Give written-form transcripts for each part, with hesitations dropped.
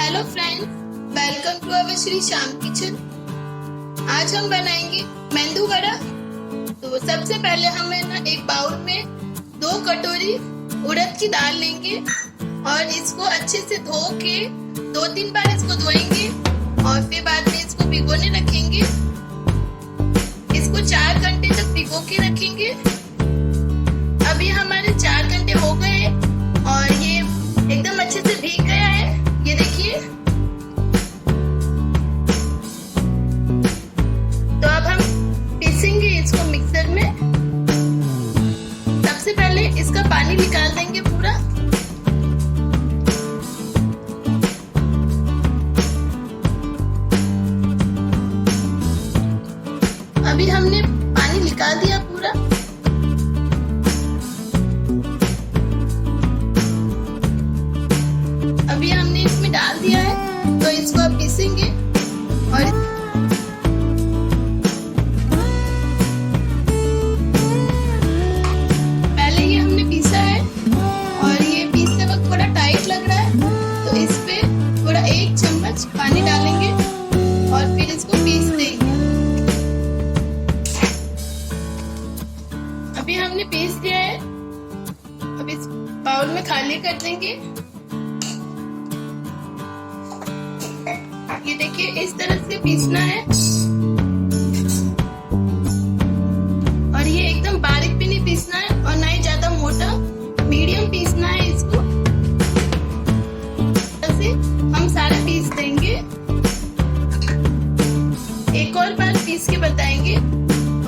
Hello friends, welcome to our Shri Shyam kitchen. आज हम बनाएंगे मेंदू वड़ा। तो सबसे पहले हमें ना एक बाउल में 2 कटोरी उड़द की दाल लेंगे और इसको अच्छे से धो के 2-3 बार इसको धोएंगे और फिर बाद में इसको भिगोने रखेंगे। इसको 4 घंटे तक भिगो के रखेंगे। अभी हमारे 4 घंटे हो गए और ये एकदम अच्छे से भीग गया है, ये देखिए। तो अब हम पीसेंगे इसको मिक्सर में। सबसे पहले इसका पानी निकाल देंगे पूरा। अभी हमने पानी निकाल दिया पूरा। अभी हमने इसमें डाल दिया है, तो इसको अब पीसेंगे। और पहले ये हमने पीसा है और ये पीसते वक्त थोड़ा टाइट लग रहा है, तो इस पे थोड़ा 1 चम्मच पानी डालेंगे और फिर इसको पीस देंगे। अभी हमने पीस दिया है, अब इस बाउल में खाली कर देंगे। ये देखिए, इस तरह से पीसना है और ये एकदम बारीक भी नहीं पीसना है और ना ही ज्यादा मोटा, मीडियम पीसना है इसको। ऐसे हम सारा पीस देंगे। एक और बार पीस के बताएंगे।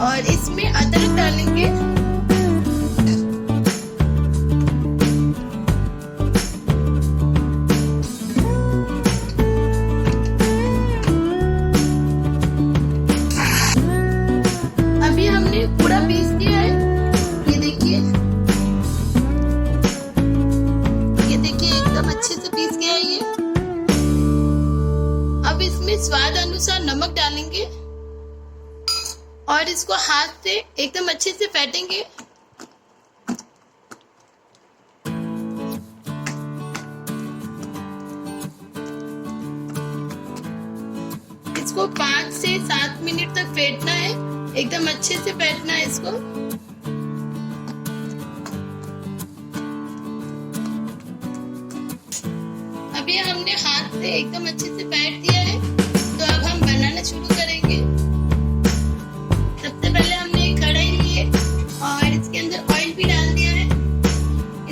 और इसमें अदरक डालेंगे। पूरा पीस दिया है, ये देखिए। ये देखिए, एकदम अच्छे से पीस गया है ये। अब इसमें स्वाद अनुसार नमक डालेंगे और इसको हाथ से एकदम अच्छे से फेंटेंगे। इसको 5 से 7 मिनट तक फेंटना है, एकदम अच्छे से फेंटना है इसको। अभी हमने हाथ से एकदम अच्छे से फेंट दिया है, तो अब हम बनाना शुरू करेंगे। सबसे पहले हमने एक कढ़ाई ली है और इसके अंदर ऑयल भी डाल दिया है।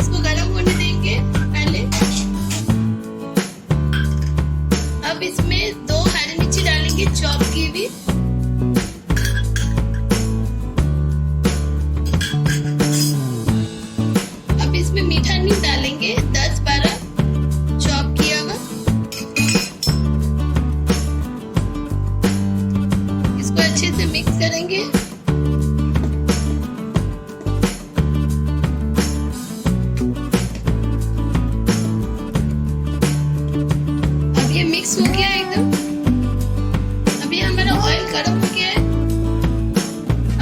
इसको गर्म होने देंगे पहले। अब इसमें 2 हरी मिर्ची डालेंगे, चॉप की हुई। इसमें मीठा नहीं डालेंगे, 10-12 चॉप किया हुआ। इसको अच्छे से मिक्स करेंगे। अब ये मिक्स हो गया एकदम। अभी हमारा ऑयल गर्म हो गया है।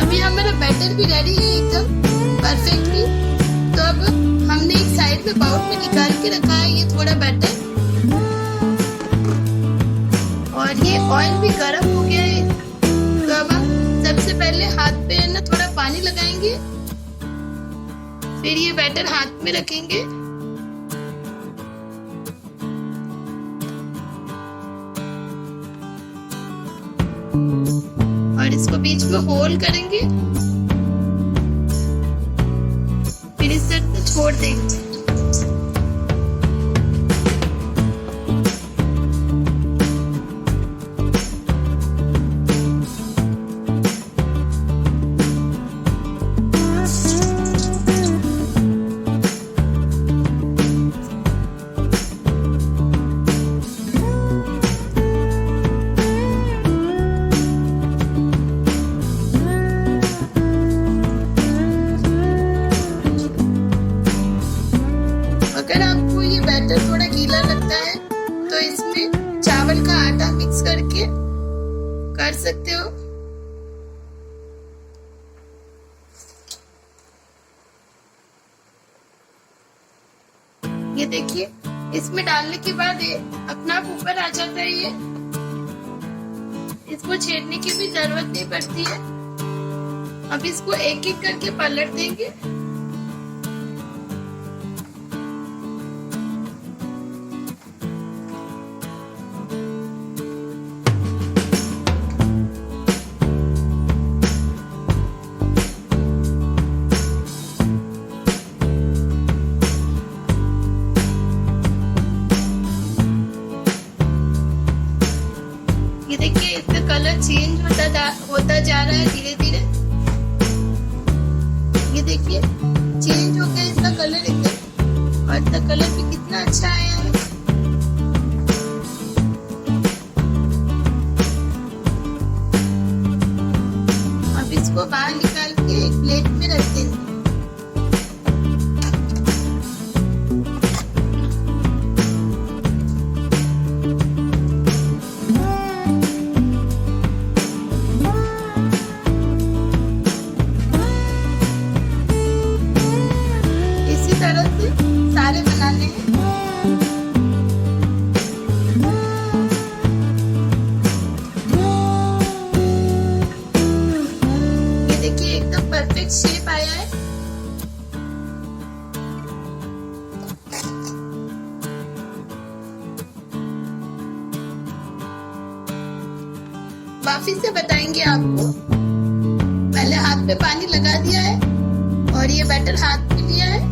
अभी हमारा बैटर भी रेडी है एकदम परफेक्टली। तो अब हमने एक साइड में बाउल में निकाल के रखा है ये थोड़ा बैटर, और ये ऑयल भी गर्म हो गया है। तो अब हम सबसे पहले हाथ पे ना थोड़ा पानी लगाएंगे, फिर ये बैटर हाथ में रखेंगे और इसको बीच में होल करेंगे, फिर इस तरह से छोड़ देंगे। अगर आपको ये बैटर थोड़ा गीला लगता है तो इसमें चावल का आटा मिक्स करके कर सकते हो। ये देखिए, इसमें डालने के बाद ये अपना आप ऊपर आ जाता है। ये इसको छेड़ने की भी जरूरत नहीं पड़ती है। अब इसको एक एक करके पलट देंगे। ये देखिए इसका कलर चेंज होता जा रहा है धीरे धीरे। ये देखिए चेंज हो गया इसका कलर एकदम, और इसका कलर भी कितना अच्छा आया है। अब इसको बाहर निकाल के एक प्लेट में रख देंगे। सारे बनाने हैं। ये देखिए एकदम परफेक्ट शेप आया है। वापिस से बताएंगे आपको। पहले हाथ पे पानी लगा दिया है और ये बैटर हाथ में लिया है,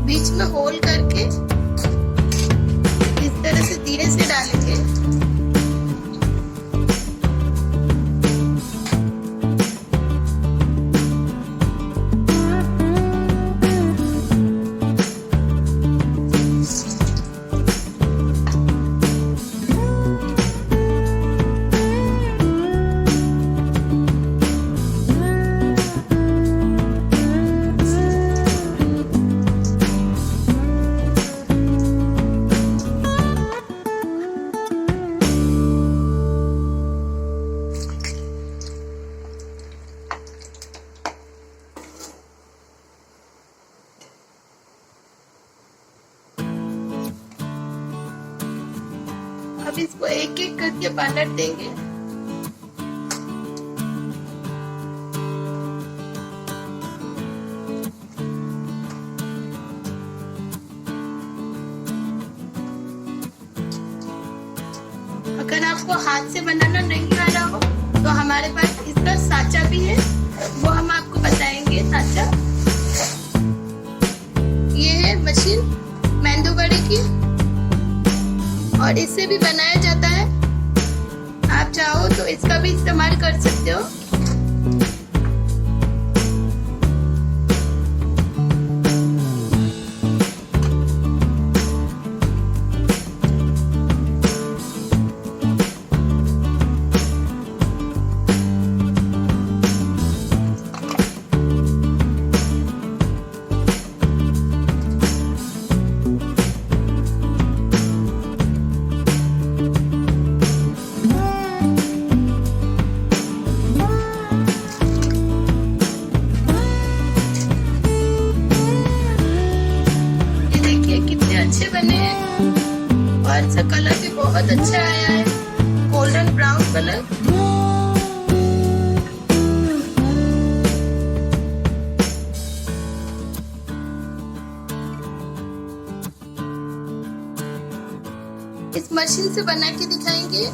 बीच में होल करके इस तरह से धीरे से डालेंगे। अब इसको एक एक करके पलट देंगे। अगर आपको हाथ से बनाना नहीं आ रहा हो तो हमारे पास इसका साचा भी है, वो हम आपको बताएंगे। साचा ये है मशीन मेंदू वड़े की, और इससे भी बनाया जाता है। आप चाहो तो इसका भी इस्तेमाल कर सकते हो। अच्छे बने हैं और इसका कलर भी बहुत अच्छा आया है, गोल्डन ब्राउन कलर। इस मशीन से बना के दिखाएंगे।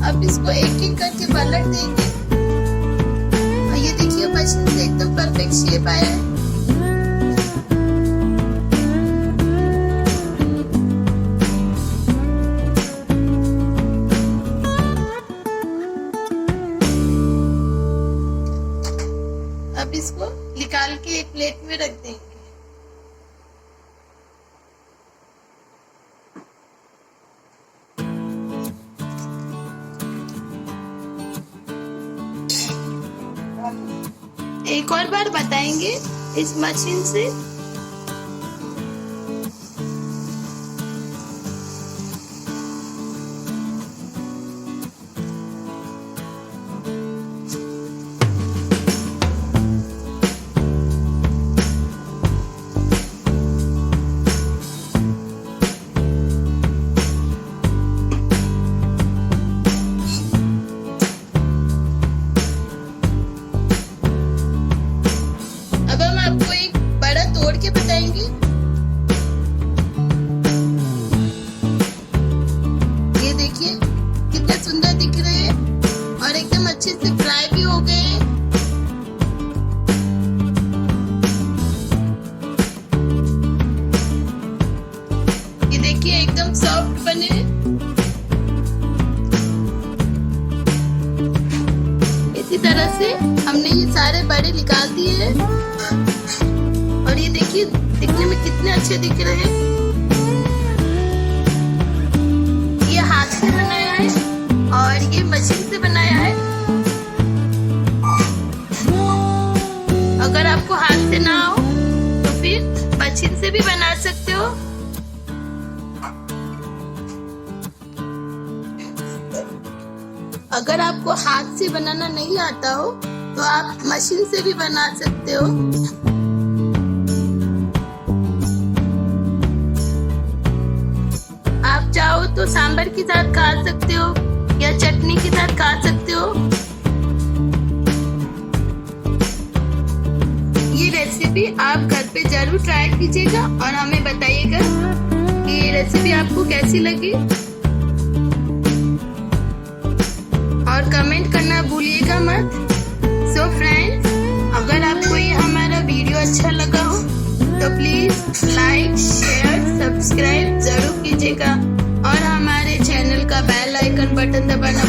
अब इसको एक एक करके पलट एक और बार बताएंगे इस मशीन से। अब हम आपको एक बड़ा तोड़ के बताएंगे। ये देखिए कितने सुंदर दिख रहे हैं और एकदम अच्छे से फ्राई भी हो गए हैं। ये देखिए एकदम सॉफ्ट बने हैं। इसी तरह से हमने ये सारे बड़े निकाल दिए हैं और ये देखिए दिखने में कितने अच्छे दिख रहे हैं। ये हाथ से बनाया है और ये मशीन से बनाया है। अगर आपको हाथ से ना हो तो फिर मशीन से भी बना सकते हो। अगर आपको हाथ से बनाना नहीं आता हो तो आप मशीन से भी बना सकते हो। आप चाहो तो सांभर के साथ खा सकते हो या चटनी के साथ खा सकते हो। ये रेसिपी आप घर पे जरूर ट्राई कीजिएगा और हमें बताइएगा कि ये रेसिपी आपको कैसी लगी और कमेंट करना भूलिएगा मत। सो फ्रेंड्स, अगर आपको ये हमारा वीडियो अच्छा लगा हो तो प्लीज लाइक, शेयर, सब्सक्राइब जरूर कीजिएगा और हमारे चैनल का बेल आइकन बटन दबाना